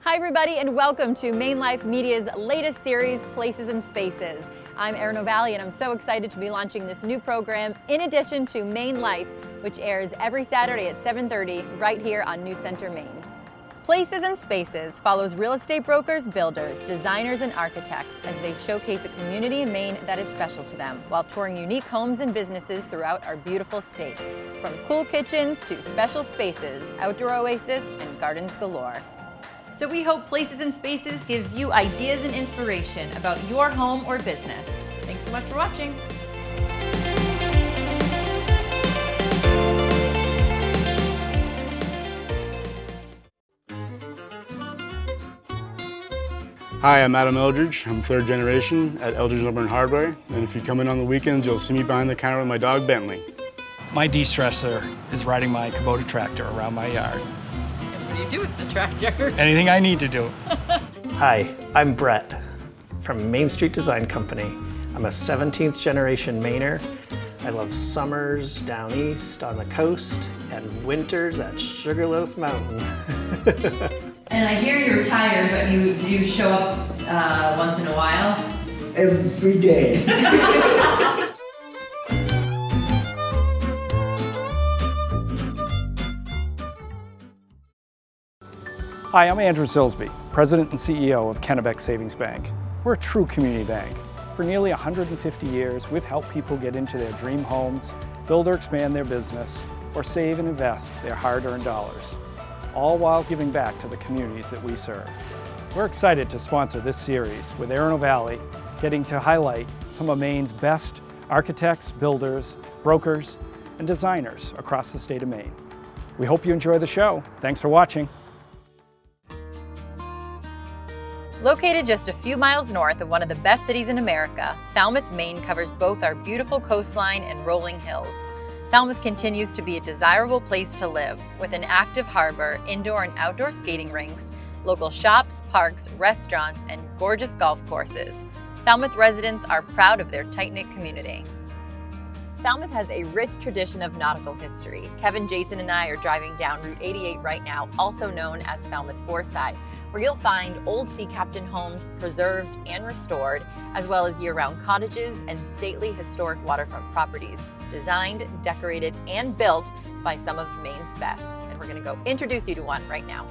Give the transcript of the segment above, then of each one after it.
Hi everybody and welcome to Maine Life Media's latest series, Places and Spaces. I'm Erin O'Valley and I'm so excited to be launching this new program in addition to Maine Life, which airs every Saturday at 7:30 right here on New Center, Maine. Places and Spaces follows real estate brokers, builders, designers, and architects as they showcase a community in Maine that is special to them while touring unique homes and businesses throughout our beautiful state. From cool kitchens to special spaces, outdoor oasis, and gardens galore. So we hope Places and Spaces gives you ideas and inspiration about your home or business. Thanks so much for watching. Hi, I'm Adam Eldridge. I'm third generation at Eldridge Lumber and Hardware. And if you come in on the weekends, you'll see me behind the counter with my dog Bentley. My de-stressor is riding my Kubota tractor around my yard. What do you do with the tractor? Anything I need to do. Hi, I'm Brett from Main Street Design Company. I'm a 17th generation Mainer. I love summers down east on the coast and winters at Sugarloaf Mountain. And I hear you're retired, but you do show up once in a while? Every day. Hi, I'm Andrew SILSBY, President and CEO of Kennebec Savings Bank. We're a true community bank. For nearly 150 years, we've helped people get into their dream homes, build or expand their business, or save and invest their hard-earned dollars, all while giving back to the communities that we serve. We're excited to sponsor this series with Erin O'Valley, getting to highlight some of Maine's best architects, builders, brokers, and designers across the state of Maine. We hope you enjoy the show. Thanks for watching. Located just a few miles north of one of the best cities in America, Falmouth, Maine covers both our beautiful coastline and rolling hills. Falmouth continues to be a desirable place to live, with an active harbor, indoor and outdoor skating rinks, local shops, parks, restaurants, and gorgeous golf courses. Falmouth residents are proud of their tight-knit community. Falmouth has a rich tradition of nautical history. Kevin, Jason, and I are driving down Route 88 right now, also known as Falmouth Foreside, where you'll find old sea captain homes preserved and restored, as well as year-round cottages and stately historic waterfront properties, designed, decorated, and built by some of Maine's best. And we're gonna go introduce you to one right now.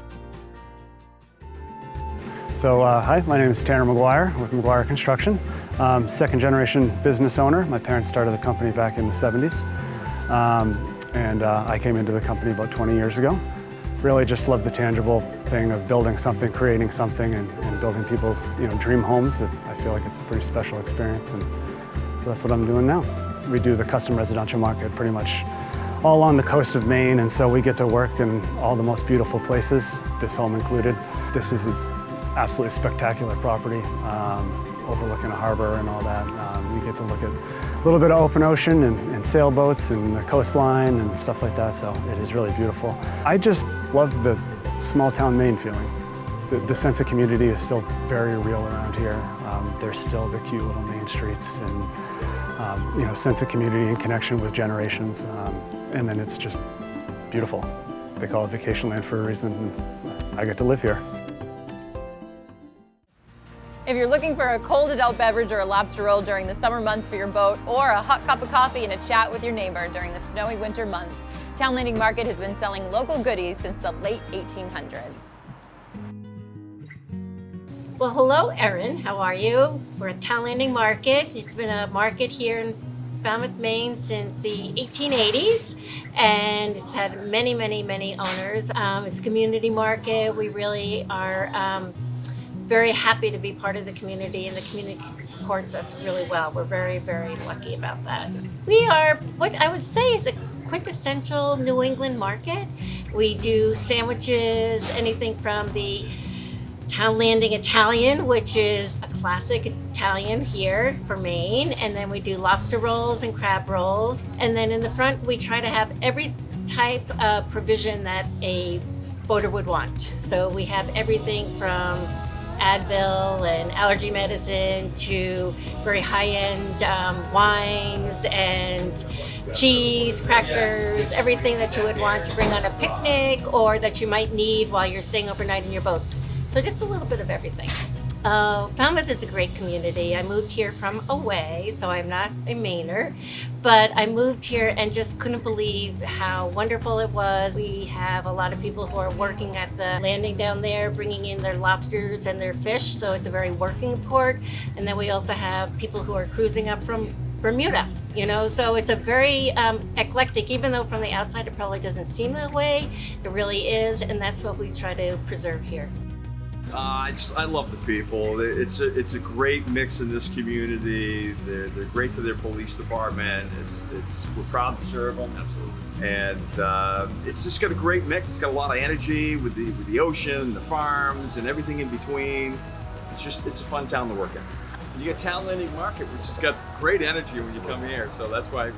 So hi, my name is Tanner McGuire with McGuire Construction. Second generation business owner. My parents started the company back in the 70s. And I came into the company about 20 years ago. Really just love the tangible thing of building something, creating something, and building people's dream homes. I feel like it's a pretty special experience, and so that's what I'm doing now. We do the custom residential market pretty much all on the coast of Maine, and so we get to work in all the most beautiful places, this home included. This is an absolutely spectacular property, overlooking a harbor and all that. We get to look at a little bit of open ocean and sailboats and the coastline and stuff like that, so it is really beautiful. I just love the small town Maine feeling. The sense of community is still very real around here. There's still the cute little main streets and sense of community and connection with generations, and then it's just beautiful. They call it vacation land for a reason, and I get to live here. If you're looking for a cold adult beverage or a lobster roll during the summer months for your boat, or a hot cup of coffee and a chat with your neighbor during the snowy winter months, Town Landing Market has been selling local goodies since the late 1800s. Well, hello, Erin. How are you? We're at Town Landing Market. It's been a market here in Falmouth, Maine since the 1880s, and it's had many, many, many owners. It's a community market. We really are very happy to be part of the community, and the community supports us really well. We're very, very lucky about that. We are what I would say is a quintessential New England market. We do sandwiches, anything from the Town Landing Italian, which is a classic Italian here for Maine, and then we do lobster rolls and crab rolls. And then in the front, we try to have every type of provision that a boater would want. So we have everything from Advil and allergy medicine to very high-end wines and cheese, crackers, everything that you would want to bring on a picnic or that you might need while you're staying overnight in your boat. So just a little bit of everything. Falmouth is a great community. I moved here from away, so I'm not a Mainer, but I moved here and just couldn't believe how wonderful it was. We have a lot of people who are working at the landing down there, bringing in their lobsters and their fish, so it's a very working port. And then we also have people who are cruising up from Bermuda, you know, so it's a very eclectic, even though from the outside it probably doesn't seem that way, it really is, and that's what we try to preserve here. I love the people. It's a great mix in this community. They're great to their police department. We're proud to serve them. Absolutely. And it's just got a great mix. It's got a lot of energy with the ocean, the farms, and everything in between. It's a fun town to work in. You got Town Landing Market, which has got great energy when you come here. So that's why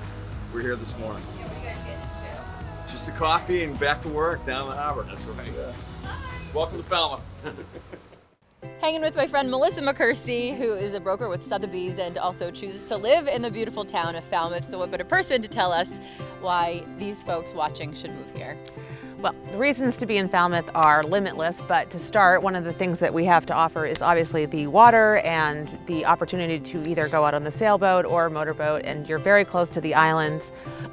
we're here this morning. Just a coffee and back to work down the harbor. That's right. Yeah. Welcome to Falmouth. Hanging with my friend Melissa McKersie, who is a broker with Sotheby's and also chooses to live in the beautiful town of Falmouth. So what better person to tell us why these folks watching should move here? Well, the reasons to be in Falmouth are limitless, but to start, one of the things that we have to offer is obviously the water and the opportunity to either go out on the sailboat or motorboat, and you're very close to the islands.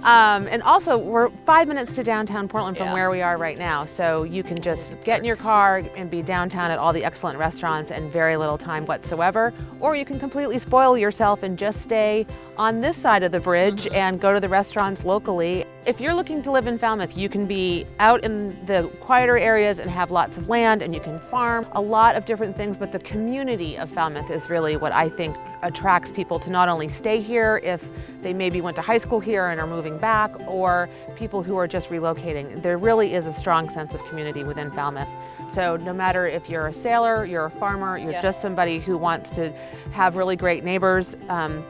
And also, we're 5 minutes to downtown Portland from where we are right now, so you can just get in your car and be downtown at all the excellent restaurants in very little time whatsoever, or you can completely spoil yourself and just stay on this side of the bridge and go to the restaurants locally. If you're looking to live in Falmouth, you can be out in the quieter areas and have lots of land, and you can farm a lot of different things, but the community of Falmouth is really what I think attracts people to not only stay here if they maybe went to high school here and are moving back, or people who are just relocating. There really is a strong sense of community within Falmouth. So no matter if you're a sailor, you're a farmer, you're just somebody who wants to have really great neighbors,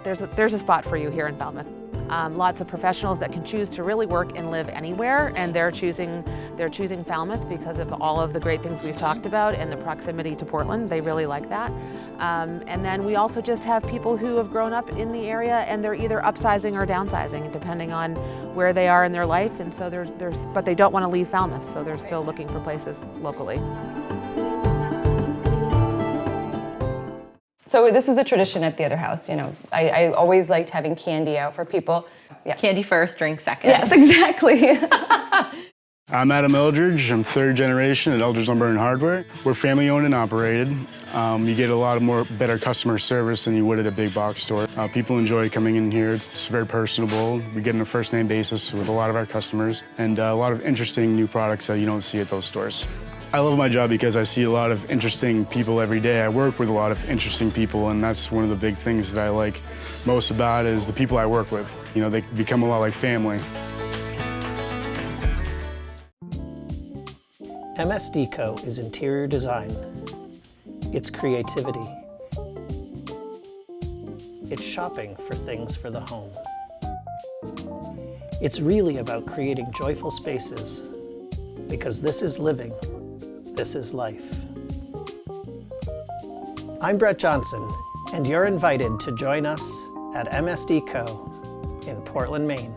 there's a spot for you here in Falmouth. Lots of professionals that can choose to really work and live anywhere, and they're choosing Falmouth because of all of the great things we've talked about and the proximity to Portland. They really like that. And then we also just have people who have grown up in the area and they're either upsizing or downsizing depending on where they are in their life, and so but they don't want to leave Falmouth, so they're still looking for places locally. So this was a tradition at the other house, you know. I always liked having candy out for people. Yeah. Candy first, drink second. Yes, exactly. I'm Adam Eldredge. I'm third generation at Eldredge Lumber and Hardware. We're family owned and operated. You get a lot of better customer service than you would at a big box store. People enjoy coming in here. It's very personable. We get on a first name basis with a lot of our customers, and a lot of interesting new products that you don't see at those stores. I love my job because I see a lot of interesting people every day. I work with a lot of interesting people, and that's one of the big things that I like most about it is the people I work with. You know, they become a lot like family. MSDCO is interior design. It's creativity. It's shopping for things for the home. It's really about creating joyful spaces, because this is living, this is life. I'm Brett Johnson, and you're invited to join us at MSDCO in Portland, Maine.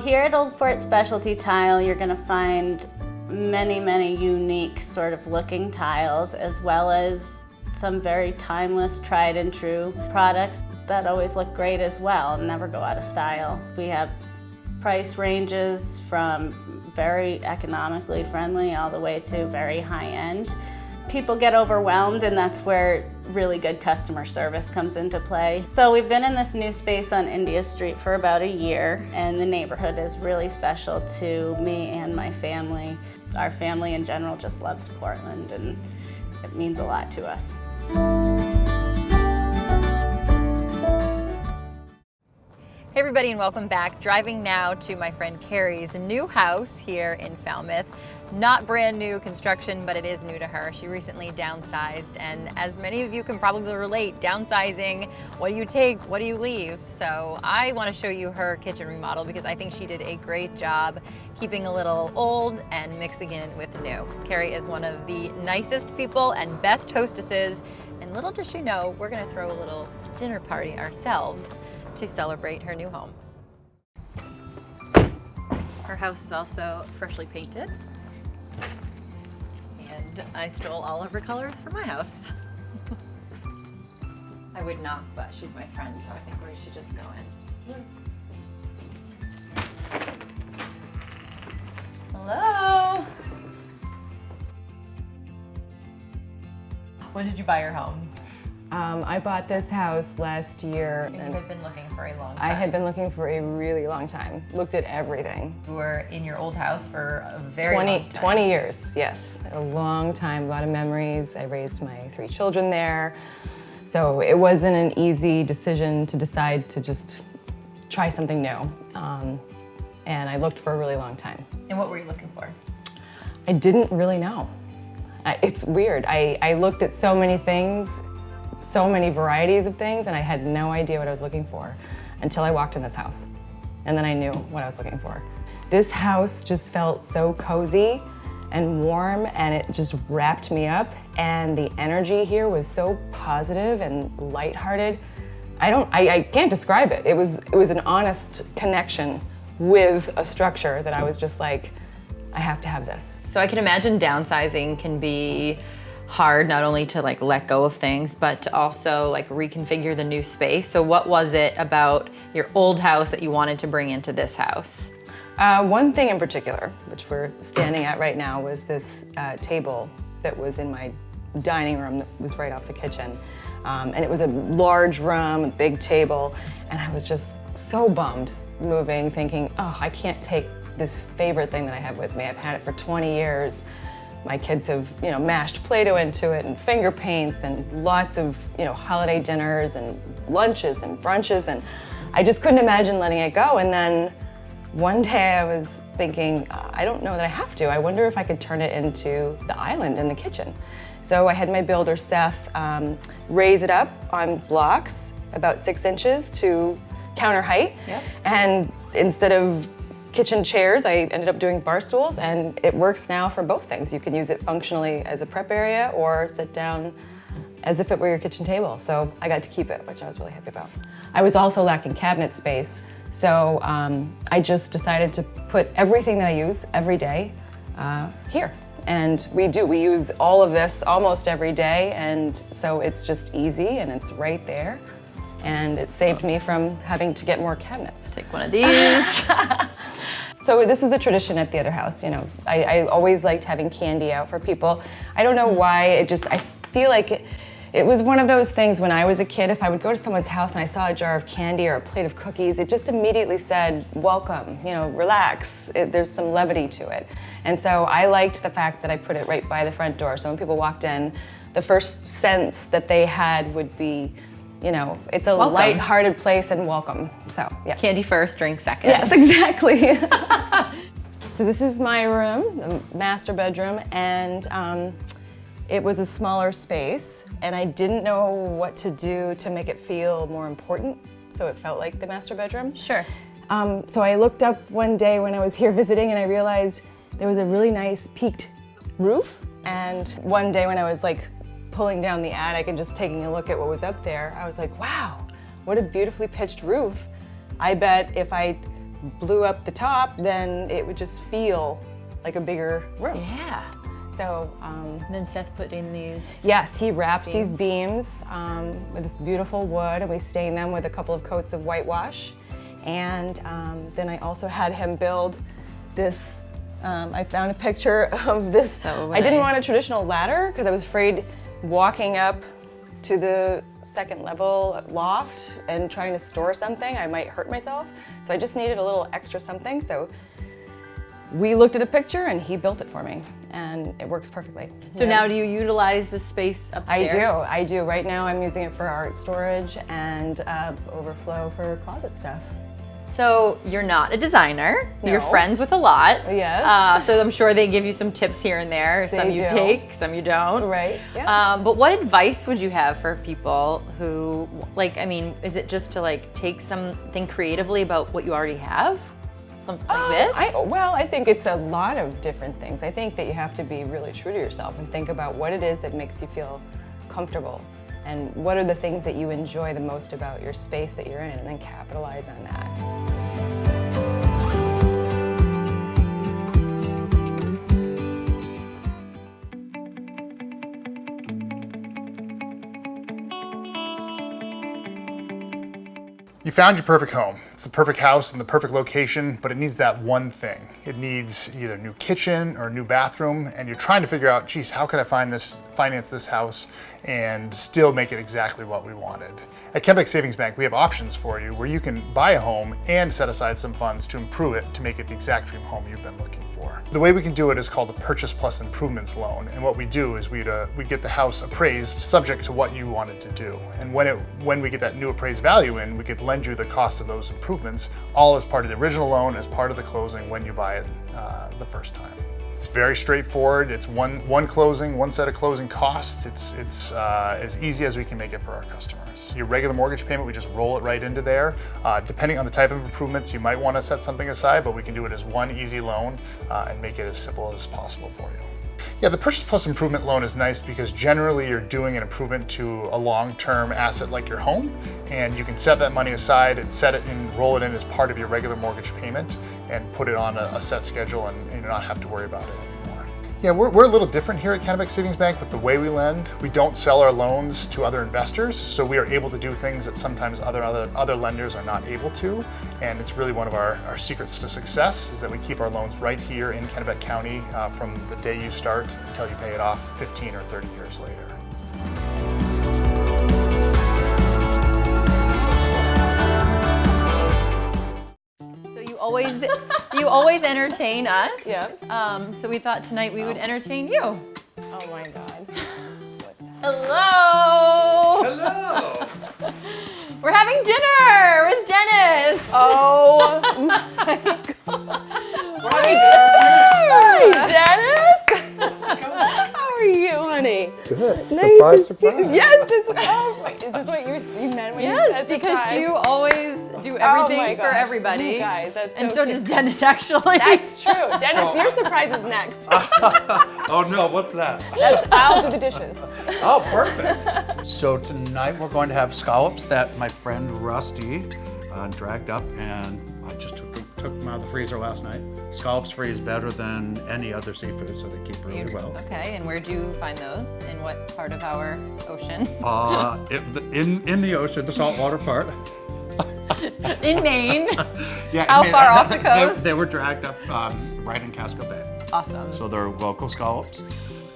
Here at Old Port Specialty Tile, you're going to find many unique sort of looking tiles, as well as some very timeless, tried and true products that always look great as well and never go out of style. We have price ranges from very economically friendly all the way to very high end. People get overwhelmed, and that's where really good customer service comes into play. So we've been in this new space on India Street for about a year, and the neighborhood is really special to me and my family. Our family in general just loves Portland, and it means a lot to us. Hey everybody, and welcome back. Driving now to my friend Carrie's new house here in Falmouth. Not brand new construction, but it is new to her. She recently downsized, and as many of you can probably relate, downsizing, what do you take, what do you leave? So I want to show you her kitchen remodel because I think she did a great job keeping a little old and mixing it with new. Carrie is one of the nicest people and best hostesses, and little does she know, we're gonna throw a little dinner party ourselves to celebrate her new home. Our house is also freshly painted. And I stole all of her colors for my house. I would not, but she's my friend, so I think we should just go in. Hello. When did you buy your home? I bought this house last year. And you had been looking for a long time. I had been looking for a really long time. Looked at everything. You were in your old house for a very long time. 20 years, yes. A long time, a lot of memories. I raised my 3 children there. So it wasn't an easy decision to decide to just try something new. And I looked for a really long time. And what were you looking for? I didn't really know. It's weird. I looked at so many things, so many varieties of things, and I had no idea what I was looking for until I walked in this house. And then I knew what I was looking for. This house just felt so cozy and warm, and it just wrapped me up, and the energy here was so positive and lighthearted. I can't describe it. It was an honest connection with a structure that I was just like, I have to have this. So I can imagine downsizing can be hard, not only to like let go of things, but to also like reconfigure the new space. So what was it about your old house that you wanted to bring into this house? One thing in particular, which we're standing at right now, was this table that was in my dining room that was right off the kitchen. And it was a large room, a big table, and I was just so bummed moving, thinking, oh, I can't take this favorite thing that I have with me. I've had it for 20 years. My kids have, mashed Play-Doh into it and finger paints and lots of, holiday dinners and lunches and brunches, and I just couldn't imagine letting it go. And then one day I was thinking, I don't know that I have to. I wonder if I could turn it into the island in the kitchen. So I had my builder, Seth, raise it up on blocks about 6 inches to counter height. Yep. And instead of kitchen chairs, I ended up doing bar stools, and it works now for both things. You can use it functionally as a prep area or sit down as if it were your kitchen table. So I got to keep it, which I was really happy about. I was also lacking cabinet space, so I just decided to put everything that I use every day here. And we use all of this almost every day, and so it's just easy and it's right there. And it saved me from having to get more cabinets. Take one of these. So this was a tradition at the other house. I always liked having candy out for people. I don't know why, I feel like it was one of those things when I was a kid, if I would go to someone's house and I saw a jar of candy or a plate of cookies, it just immediately said, welcome, relax, there's some levity to it. And so I liked the fact that I put it right by the front door. So when people walked in, the first sense that they had would be, it's a light-hearted place and welcome. So, yeah. Candy first, drink second. Yes, exactly. So this is my room, the master bedroom, and it was a smaller space, and I didn't know what to do to make it feel more important, so it felt like the master bedroom. Sure. So I looked up one day when I was here visiting, and I realized there was a really nice peaked roof, and one day when I was pulling down the attic and just taking a look at what was up there, I was like, wow, what a beautifully pitched roof. I bet if I blew up the top, then it would just feel like a bigger room. Yeah. So, and then Seth put in these. Yes, he wrapped these beams with this beautiful wood, and we stained them with a couple of coats of whitewash. And then I also had him build this. I found a picture of this. I didn't want a traditional ladder because I was afraid walking up to the second level loft and trying to store something, I might hurt myself. So I just needed a little extra something. So we looked at a picture and he built it for me, and it works perfectly. So now do you utilize the space upstairs? I do. Right now I'm using it for art storage and overflow for closet stuff. So you're not a designer. No. You're friends with a lot. Yes. So I'm sure they give you some tips here and there. Some you take, some you don't. Right. Yeah. But what advice would you have for people who, is it just to take something creatively about what you already have? Something like this? I think it's a lot of different things. I think that you have to be really true to yourself and think about what it is that makes you feel comfortable. And what are the things that you enjoy the most about your space that you're in, and then capitalize on that. You found your perfect home. It's the perfect house in the perfect location, but it needs that one thing. It needs either a new kitchen or a new bathroom, and you're trying to figure out, geez, how could I finance this house and still make it exactly what we wanted? At Kennebec Savings Bank, we have options for you where you can buy a home and set aside some funds to improve it to make it the exact dream home you've been looking for. The way we can do it is called a Purchase Plus Improvements loan, and what we do is we get the house appraised subject to what you wanted to do. And when we get that new appraised value in, we could lend you the cost of those improvements, all as part of the original loan, as part of the closing when you buy it the first time. It's very straightforward. It's one closing, one set of closing costs. It's as easy as we can make it for our customers. Your regular mortgage payment, we just roll it right into there. Depending on the type of improvements, you might want to set something aside, but we can do it as one easy loan and make it as simple as possible for you. Yeah, the Purchase Plus Improvement loan is nice because generally you're doing an improvement to a long-term asset like your home, and you can set that money aside and roll it in as part of your regular mortgage payment and put it on a set schedule and not have to worry about it anymore. Yeah, we're a little different here at Kennebec Savings Bank with the way we lend. We don't sell our loans to other investors, so we are able to do things that sometimes other lenders are not able to. And it's really one of our secrets to success is that we keep our loans right here in Kennebec County from the day you start until you pay it off 15 or 30 years later. You always entertain us. Yeah. So we thought tonight we would entertain you. Oh my God. Hello. Hello. We're having dinner with Dennis. Oh my God. Hi, Dennis. How are you, honey? Good. Nice Surprise. Yes, is this what you meant when you said because surprise? you always do everything for everybody. You guys, that's so and so cute. does Dennis, actually. That's true. Dennis, your surprise is next. Oh no, what's that? I'll do the dishes. Oh, perfect. So tonight we're going to have scallops that my friend Rusty dragged up, and I just took them out of the freezer last night. Scallops freeze better than any other seafood, so they keep really well. Okay, and where do you find those? In what part of our ocean? In the ocean, the saltwater part. In Maine. Yeah. How far off the coast? They were dragged up right in Casco Bay. Awesome. So they're local scallops,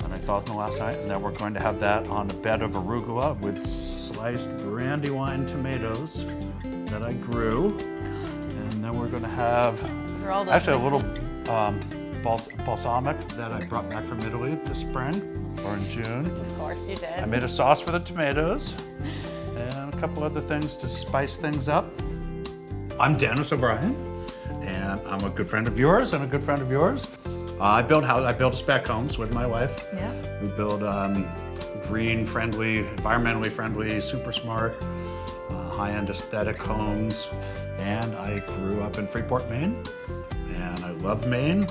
and I thawed them last night, and then we're going to have that on a bed of arugula with sliced brandywine tomatoes that I grew, and then we're going to have actually a little balsamic that I brought back from Italy this spring or in June. Of course you did. I made a sauce for the tomatoes and a couple other things to spice things up. I'm Dennis O'Brien, and I'm a good friend of yours and a good friend of yours. I build spec homes with my wife. Yeah. We build green-friendly, environmentally friendly, super smart, high-end aesthetic homes. And I grew up in Freeport, Maine, and I love Maine.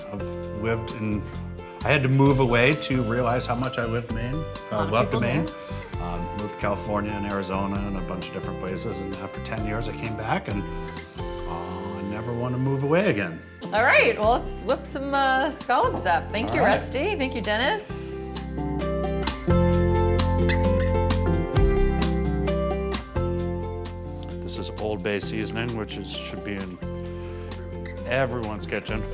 I had to move away to realize how much I loved Maine. Moved to California and Arizona and a bunch of different places, and after 10 years I came back, and I never want to move away again. All right, well, let's whip some scallops up. Thank you, Rusty. Thank you, Dennis. This is Old Bay seasoning, which should be in everyone's kitchen.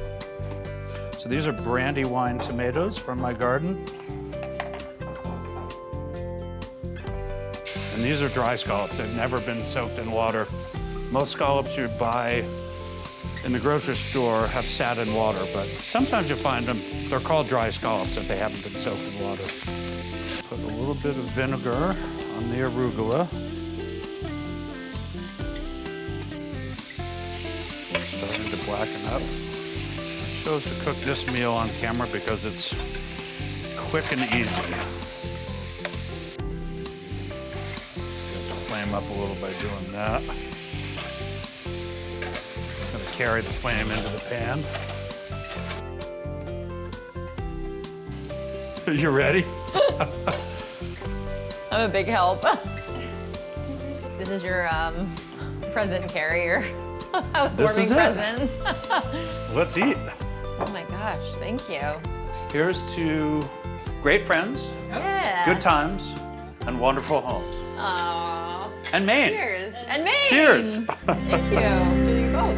So these are brandywine tomatoes from my garden. And these are dry scallops. They've never been soaked in water. Most scallops you'd buy in the grocery store have sat in water, but sometimes you find them, they're called dry scallops if they haven't been soaked in water. Put a little bit of vinegar on the arugula. Starting to blacken up. I chose to cook this meal on camera because it's quick and easy. Get the flame up a little by doing that. I'm going to carry the flame into the pan. You ready? I'm a big help. This is your present carrier. Housewarming present. Let's eat. Oh my gosh, thank you. Here's to great friends, Yeah. good times, and wonderful homes. Aww. And Maine. Cheers. And Maine. Cheers. Thank you. To you both.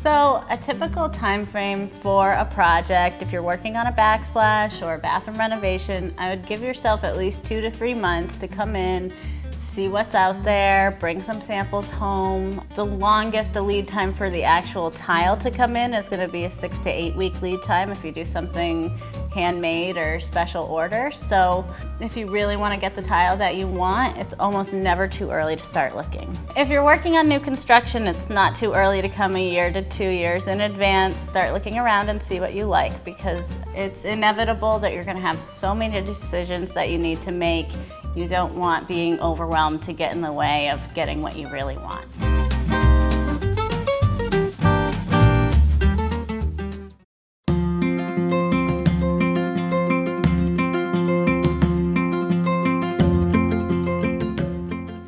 So a typical time frame for a project, if you're working on a backsplash or a bathroom renovation, I would give yourself at least 2 to 3 months to come in, see what's out there, bring some samples home. The longest lead time for the actual tile to come in is going to be a 6 to 8 week lead time if you do something handmade or special order. So if you really want to get the tile that you want, it's almost never too early to start looking. If you're working on new construction, it's not too early to come 1 year to 2 years in advance. Start looking around and see what you like, because it's inevitable that you're going to have so many decisions that you need to make. You don't want being overwhelmed to get in the way of getting what you really want.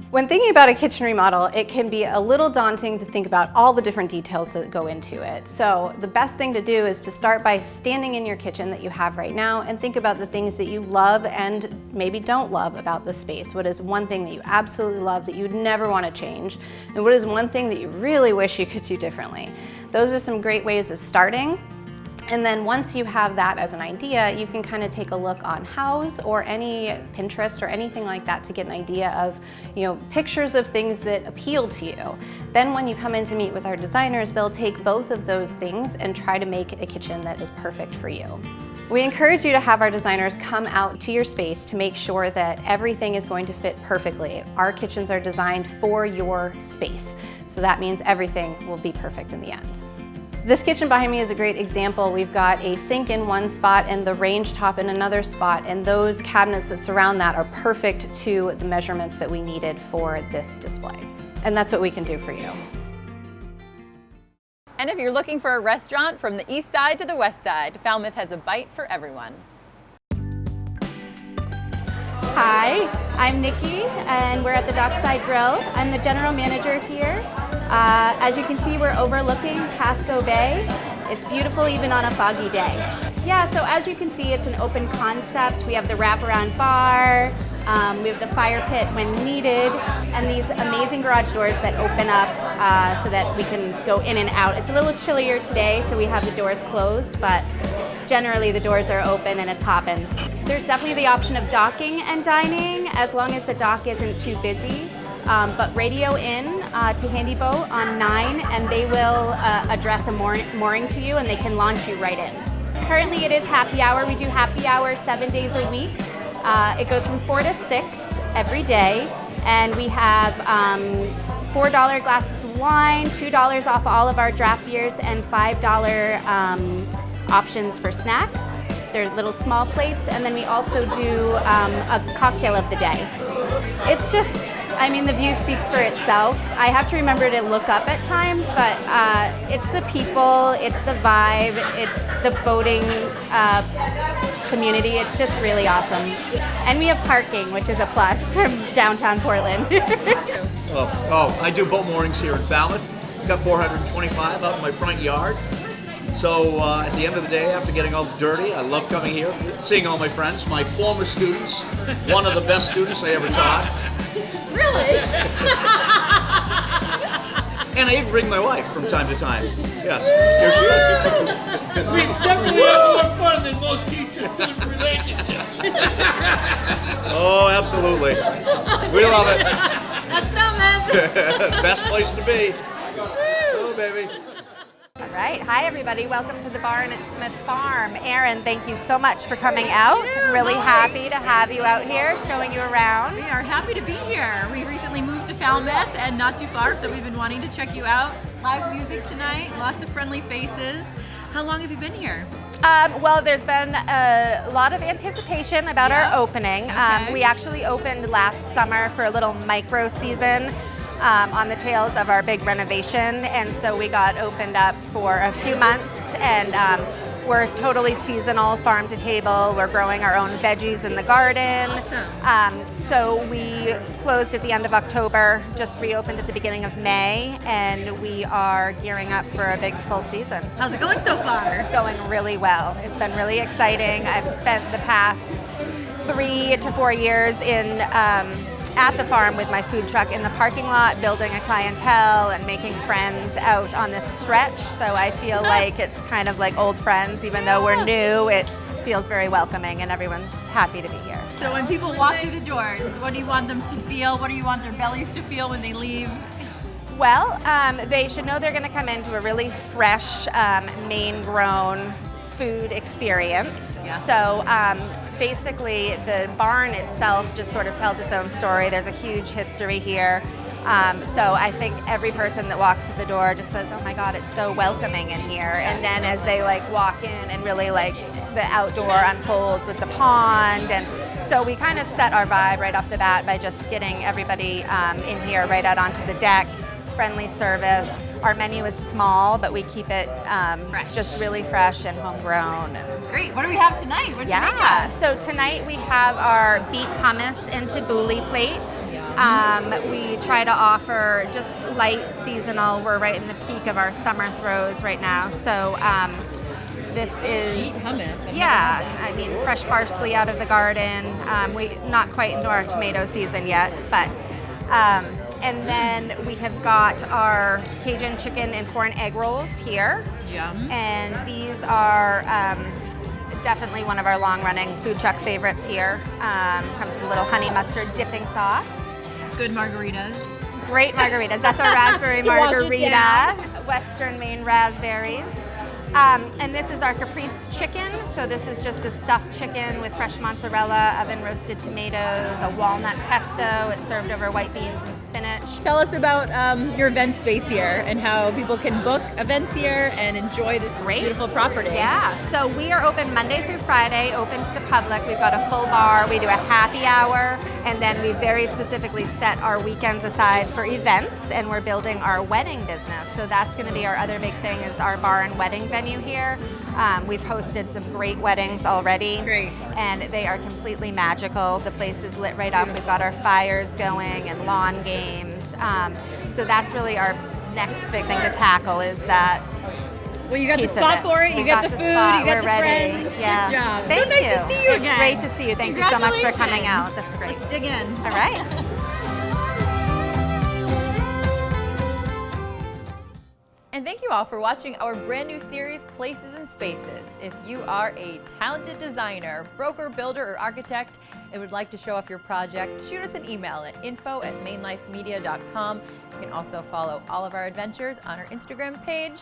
When thinking about a kitchen remodel, it can be a little daunting to think about all the different details that go into it. So the best thing to do is to start by standing in your kitchen that you have right now and think about the things that you love and maybe don't love about the space. What is one thing that you absolutely love that you would never want to change? And what is one thing that you really wish you could do differently? Those are some great ways of starting. And then once you have that as an idea, you can kind of take a look on Houzz or any Pinterest or anything like that to get an idea of, pictures of things that appeal to you. Then when you come in to meet with our designers, they'll take both of those things and try to make a kitchen that is perfect for you. We encourage you to have our designers come out to your space to make sure that everything is going to fit perfectly. Our kitchens are designed for your space, so that means everything will be perfect in the end. This kitchen behind me is a great example. We've got a sink in one spot and the range top in another spot, and those cabinets that surround that are perfect to the measurements that we needed for this display. And that's what we can do for you. And if you're looking for a restaurant from the east side to the west side, Falmouth has a bite for everyone. Hi, I'm Nikki, and we're at the Dockside Grill. I'm the general manager here. As you can see, we're overlooking Pasco Bay. It's beautiful even on a foggy day. Yeah, so as you can see, it's an open concept. We have the wraparound bar, we have the fire pit when needed, and these amazing garage doors that open up so that we can go in and out. It's a little chillier today, so we have the doors closed, but generally the doors are open and it's hopping. There's definitely the option of docking and dining, as long as the dock isn't too busy. But radio in to Handy Boat on 9, and they will address a mooring to you, and they can launch you right in. Currently it is happy hour. We do happy hour 7 days a week. It goes from 4 to 6 every day, and we have $4 glasses of wine, $2 off all of our draft beers, and $5 options for snacks. They're little small plates, and then we also do a cocktail of the day. It's just, the view speaks for itself. I have to remember to look up at times, but it's the people, it's the vibe, it's the boating community. It's just really awesome. And we have parking, which is a plus from downtown Portland. I do boat moorings here in Falmouth. I've got 425 out in my front yard. So at the end of the day, after getting all dirty, I love coming here, seeing all my friends, my former students, one of the best students I ever taught. Really? And I even bring my wife from time to time. Yes, here she is. We definitely have more fun than most teachers do in relationships. Oh, absolutely. We love it. That's Falmouth. Best place to be. Oh, baby. All right, hi everybody. Welcome to the barn at Smith Farm. Aaron, thank you so much for coming out. Really happy to have you out here, showing you around. We are happy to be here. We recently moved to Falmouth and not too far, so we've been wanting to check you out. Live music tonight, lots of friendly faces. How long have you been here? Well, there's been a lot of anticipation about our opening. Okay. We actually opened last summer for a little micro season. On the tails of our big renovation, and so we got opened up for a few months, and We're totally seasonal, farm to table. We're growing our own veggies in the garden. Awesome. So we closed at the end of October, just reopened at the beginning of May, and we are gearing up for a big full season. How's it going so far? It's going really well. It's been really exciting. I've spent the past 3 to 4 years in at the farm with my food truck in the parking lot, building a clientele and making friends out on this stretch. So I feel like it's kind of like old friends, even though we're new. It feels very welcoming and everyone's happy to be here. So when people walk through the doors, what do you want them to feel? What do you want their bellies to feel when they leave? Well, they should know they're going to come into a really fresh, Maine-grown food experience. Yeah. So basically the barn itself just sort of tells its own story. There's a huge history here. So I think every person that walks through the door just says, oh my God, it's so welcoming in here. And then as they like walk in and really like the outdoor unfolds with the pond. And so we kind of set our vibe right off the bat by just getting everybody in here right out onto the deck. Friendly service. Our menu is small, but we keep it just really fresh and homegrown. Great. What do we have tonight? What did you make us? So tonight we have our beet hummus and tabbouleh plate. We try to offer just light seasonal. We're right in the peak of our summer throws right now. So this is Beet hummus. I mean fresh parsley out of the garden. We not quite into our tomato season yet, but. And then we have got our Cajun chicken and corn egg rolls here. Yum. And these are definitely one of our long-running food truck favorites here. Comes with a little honey mustard dipping sauce. Good margaritas. Great margaritas. That's a raspberry To wash it margarita. down. Western Maine raspberries. And this is our caprese chicken. So this is just a stuffed chicken with fresh mozzarella, oven roasted tomatoes, a walnut pesto. It's served over white beans and spinach. Tell us about your event space here and how people can book events here and enjoy this beautiful property. Yeah, so we are open Monday through Friday, open to the public. We've got a full bar. We do a happy hour, and then we very specifically set our weekends aside for events, and we're building our wedding business. So that's going to be our other big thing is our bar and wedding venue here. We've hosted some great weddings already. Great. And they are completely magical. The place is lit right up. We've got our fires going and lawn games. So that's really our next big thing to tackle is that. Well, you got the spot for it, you got the food, you got the friends. Yeah. Good job. Thank so nice you. to see you again. It's great to see you. Thank you so much for coming out. That's great. Let's dig in. All right. And thank you all for watching our brand new series, Places and Spaces. If you are a talented designer, broker, builder, or architect and would like to show off your project, shoot us an email at info@mainlifemedia.com. You can also follow all of our adventures on our Instagram page,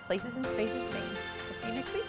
Places and Spaces Maine. We'll see you next week.